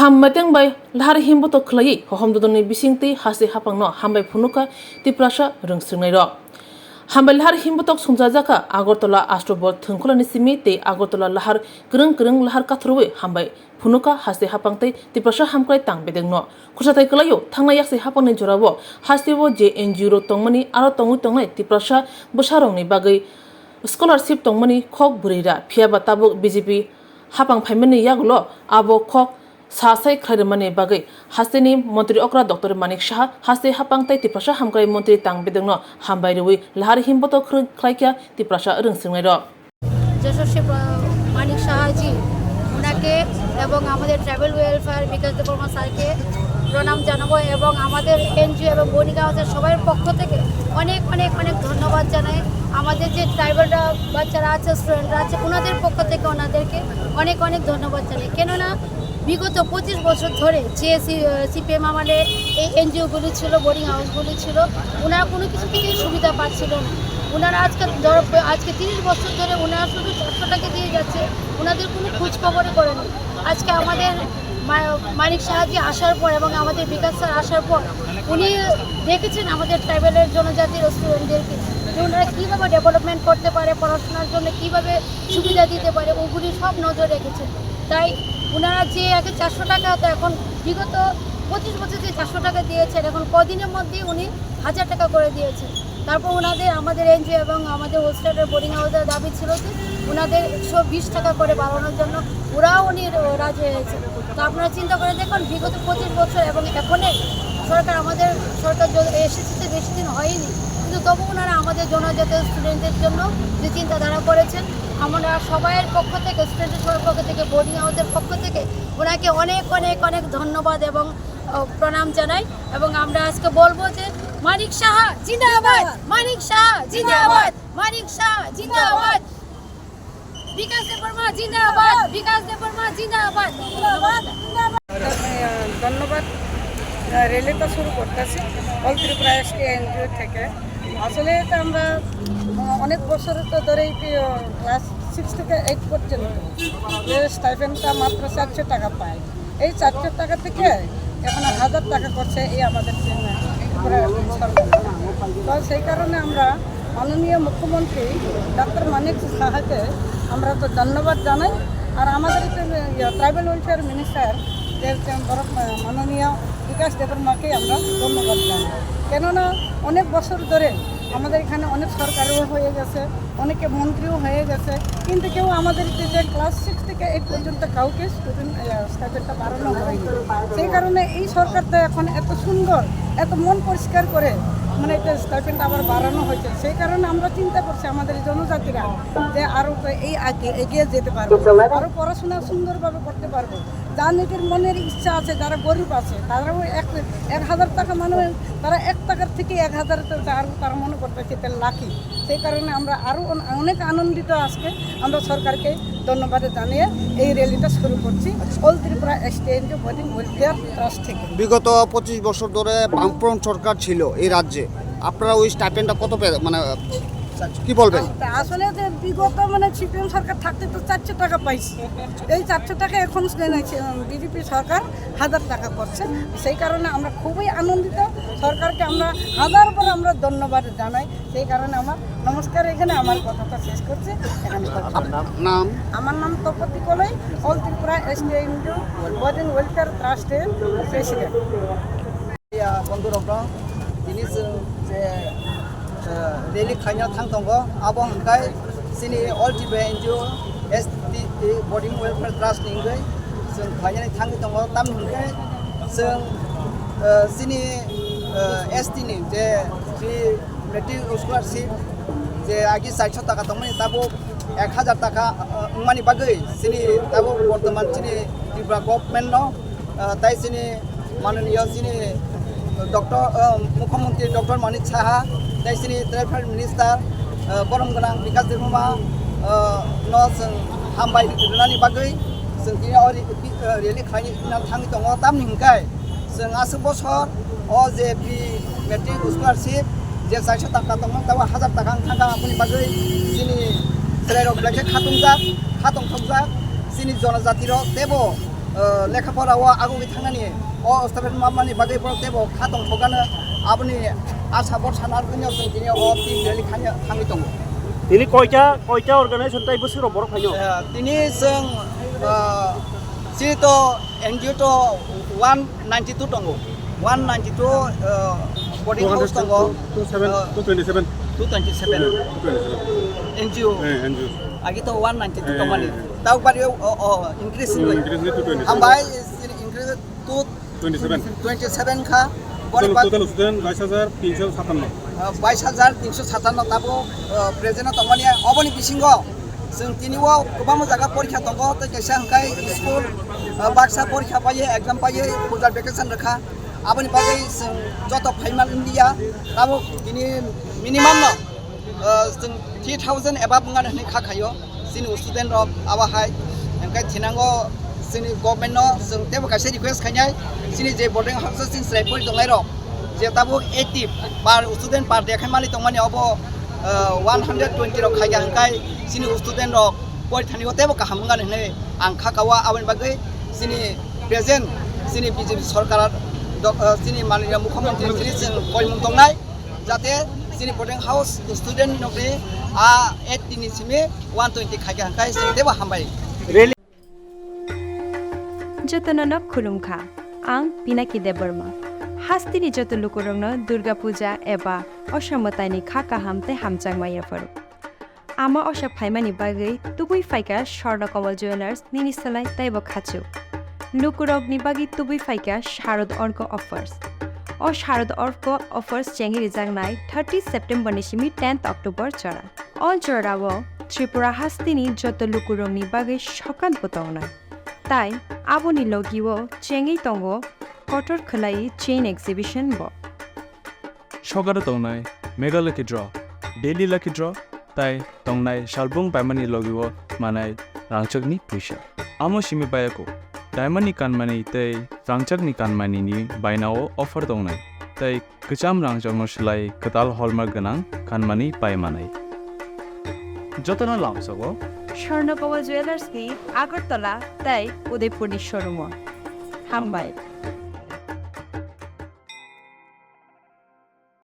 Hambai by lahar Himbotok II hohomdodoni bisingti hasi hapangno Hambai phunuka tiprasa rungsringnai Hambai lahar Himbotok sumjajaka Agortala astrobot thungkulani simi te Agortala lahar gereng lahar kathrui Hambai phunuka hasi hapangtai tiprasa hamkrai tangbedengno khusatai kalayo thangnai yakse hapangni jorabo hasibo je NGO tongmani aro tongnai tiprasa bosarongni bagai scholarship tongmani khok burira phiaba tabuk BJP hapang phaimani yagulo abo khok Sasai khwlaima bagai haseni Montri okra Dr. Manik Shah hase hapangtai tiprasa hamkrai Montri tangbedengno Hambai Riwi lahar Himbotok khwlaikya tiprasa rungsringnai যশস্বী মানিক শাহজি ওনাকে এবং আমাদের travel welfare বিকাশ দেববর্মা স্যারকে প্রণাম জানাবো এবং আমাদের NGO এবং বণিকা হাউসের সবার পক্ষ থেকে অনেক অনেক অনেক ধন্যবাদ জানাই আমাদের যে ট্রাইবালরা বাচ্চারা আছে স্টুডেন্টরা আছে ওনাদের পক্ষ থেকে ওনাদেরকে অনেক অনেক ধন্যবাদ জানাই কেননা বিগত 25 বছর ধরে যে সিপিএম আমাদের এই এনজিওগুলি ছিল বোর্ডিং হাউসগুলি ছিল ওনারা কোনো কিছু থেকে সুবিধা পাচ্ছিল না ওনারা আজকে 30 বছর ধরে ওনারা শুধু 400 টাকা দিয়ে যাচ্ছে ওনাদের কোনো খোঁজ খবরই করেনি আজকে আমাদের মানিক শাহজি আসার পর এবং আমাদের বিকাশ স্যার আসার পর উনি দেখেছেন আমাদের ট্রাইবালের জনজাতির স্টুডেন্টদেরকে যে ওনারা কীভাবে ডেভেলপমেন্ট করতে পারে পড়াশোনার জন্য কীভাবে সুবিধা দিতে পারে ওগুলি সব নজর রেখেছেন তাই ওনারা যে আগে 400 টাকা হতো এখন বিগত 25 বছর যে 400 টাকা দিয়েছেন এখন কদিনের মধ্যেই উনি 1000 টাকা করে দিয়েছেন তারপর আমাদের এনজিও এবং আমাদের হোস্টেলের বোর্ডিং হাউসের দাবি ছিল যে ওনাদের 120 টাকা করে বাড়ানোর জন্য উনি রাজি হয়েছে তো আপনারা চিন্তা করে দেখুন বিগত 25 বছর এবং এখনই আমাদের সরকার এসেছে বেশি দিন হয়নি কিন্তু তবু ওনারা আমাদের জনজাতীয় স্টুডেন্টদের জন্য যে চিন্তাধারা করেছেন আমরা সবাইয়ের পক্ষ থেকে স্টুডেন্টের সবার পক্ষ থেকে বোর্ডিং হাউসের পক্ষ থেকে ওনাকে অনেক অনেক অনেক ধন্যবাদ এবং প্রণাম জানাই এবং আমরা আজকে বলবো যে মানিক শাহ জিন্দাবাদ মানিক শাহ জিন্দাবাদ মানিক শাহ জিন্দাবাদ বিকাশ দেববর্মা জিন্দাবাদ বিকাশ দেববর্মা জিন্দাবাদ ধন্যবাদ র্যালিটা শুরু করতেছি অল ত্রিপুরা এসটি এনজিও থেকে আসলে এটা আমরা অনেক বছর তো ধরেই ক্লাস 6 থেকে 8 পর্যন্ত যে স্টাইপেন্ডটা মাত্র 400 টাকা পায় এই 400 টাকা থেকে এখন 1000 টাকা করছে এই আমাদের সরকার তো সেই কারণে আমরা মাননীয় মুখ্যমন্ত্রী ডক্টর মানিক শাহকে আমরা তো ধন্যবাদ জানাই আর আমাদের ট্রাইবাল ওয়েলফেয়ার মিনিস্টার মাননীয় বিকাশ দেববর্মাকে আমরা ধন্যবাদ জানাই কেননা অনেক বছর ধরে আমাদের এখানে অনেক সরকারও হয়ে গেছে অনেকে মন্ত্রীও হয়ে গেছে কিন্তু কেউ আমাদের যে ক্লাস 6 থেকে 8 পর্যন্ত কাউকে স্টাইপেন্ডটা বাড়ানো হয়নি সেই কারণে এই সরকারটা এখন এত সুন্দর এত মন পরিষ্কার করে মানে এটা স্টাইপেন্ডটা আবার বাড়ানো হয়েছে সেই কারণে আমরা চিন্তা করছি আমাদের জনজাতিরা যে আরও এই এগিয়ে যেতে পারবো আরও পড়াশোনা সুন্দরভাবে করতে পারবো যার নিজের মনের ইচ্ছা আছে যারা গরিব আছে তারাও 1000 টাকা মানে তারা 1 টাকার থেকে 1000 তারা মনে করতেছে এটা লাকি সেই কারণে আমরা আরও অনেক আনন্দিত আজকে আমরা সরকারকে ধন্যবাদ জানিয়ে এই র্যালিটা শুরু করছি all Tripura ST NGO boarding welfare trust থেকে বিগত 25 বছর ধরে বামফ্রন্ট সরকার ছিল এই রাজ্যে আপনারা ওই স্টাইপেন্ডটা কত মানে কি বলবেন আসলে যে বিগত মানে সিপিএম সরকার থাকতে তো 400 টাকা পাইছে এই 400 টাকা এখন বিজেপি সরকার 1000 টাকা করছে সেই কারণে আমরা খুবই আনন্দিত সরকারকে আমরা হাজার বার আমরা ধন্যবাদ জানাই সেই কারণে আমার নমস্কার এখানে আমার কথাটা শেষ করছি নাম আমার নাম তপতি কলাই all Tripura ST NGO boarding welfare ট্রাস্টের প্রেসিডেন্ট বন্ধুরা জিনিস যে রেলি খাইনা থাংতঙ্গো আবো হাंखाय सिनि अल Tibe NGO ST बोर्डिं welfare trust निंगै जों खायनानै थांनो दङ ताम हांखाय जों सिनि एसटी नि जे फ्रि मेट्रिक स्कलारशिप जे आगि 400 टाका दंमोन दाबो 1000 टाका मानि बागै सिनि दाबो बर्तमान सिनि त्रिपुरा गभर्नमेन्ट न ताइ सिनि माननीय सिनि डॉक्टर मुख्यमंत्री डॉक्टर मानिक शाह दाइसिनि ट्राइबेल मिनिस्टार बरम गोनां बिकास देबबर्मा न जों हामबाय रुनानि बागै जों रेलि खालामनो थांनो दङ ताम हांखाय जों आसो बছर जे फ्रि मेट्रिक स्कलारशिप जे 400 टाका दङ दाबो 1000 टाका थांगा आपुनि बागै जोंनि ट्राइबेल ब्लेके खातंजाक जोंनि जनजातिर देबो लेखाफोराव आगुनि थांनानै स्टाफेट माबानि बागै टेबो खादं थगानो आबनि आसा बरसाना जों दिनै टिम रेलि थाङै दङ दिनै कयटा अर्गानाइजेसन ताइ बोसोराव बर' फायो दिनै जों जिहेतु एनजिअ थ' 192 दङ 192 boarding house dङ 227 NGO agito 192 tomani tau bario increase Hambai increase to 27 kha total student 22,357 tabo present tomani oboni bisingo जों दिनैआव गोबां जायगा परीक्षा दङ तो कैसा हंखाय स्कुल बाक्सा परीक्षा पायो एग्जाम पायो फुजार भेकेसन रखा आबनि बागै जों जत फाइनाल इंडिया ताबो दिनै मिनिमाम जों 3000 एबा बुंगानो होनै खाखायो जोंनि स्टुडेन्ट अफ आबाहाय हंखाय थिनांगौ जोंनि गभर्नमेन्ट जों तेबो कैसे रिक्वेस्ट खायनाय जोंनि जे बोर्डिं हाउस जों स्लाइपरि दंनाय र जे ताबो 80 बार स्टुडेन्ट पार देखाय मानि दंमानि अब 120 र खायगा हंखाय जोंनि स्टुडेन्ट अफ परीक्षानि तेबो गाहाम बुंगानो होनै आं खाखावा आबनि बागै जोंनि प्रेजेन्ट जोंनि बिजेपि सरकारा जोंनि माननीय मुख्यमंत्री जों कयमुं दंनाय जाहाथे जोंनि बोर्डिं हाउस स्टुडेन्ट नखरि 80 निसिमि 120 खायगा हंखाय जों तेबो हामबाय जतननो खुलुमखा आं पिनाकी देबबर्मा हास्तिनि जत लुकुरंनो दुर्गा पूजा एबा असमतानि खाका हामते हामचांमायाफोर आमा अशा फाइमानि बागै तुबुई फाइका स्वर्णकमल ज्वेलार्स निनिसलाय ताइबो खाचु लुकुरगनि बागै तुबुई फाइका शारद अर्क अफर्स ओ शारद अर्क अफर्स चेंगि रिजांनाय 30 सेप्टेम्बर निसिमि 10 अक्टोबर चरा अल चरावो त्रिपुरा हास्तिनि जत लुकुरंनि बागै सकान पतावनाय ताई आबोनि लगिवो चेंगि तंगो कटर खलाई चेन एक्जिबिशन बो सगार दंनाय mega lucky draw daily lucky draw ताइ दंनाय शालबुं बायमानि लगिवो मानाय रांचकनि फैसा आमो सिमि बायाको डायमंडनि कानमानि तै रांचकनि कानमानिनि बायनाव अफर दंनाय तै गोजाम रांचकनो सोलाय कताल हलमार्क गोनां कानमानि बायमानाय जतन लामसगो स्वर्णकमल ज्वेलार्सनि आगरतला तै उदयपुरनि शोरूम हामबाय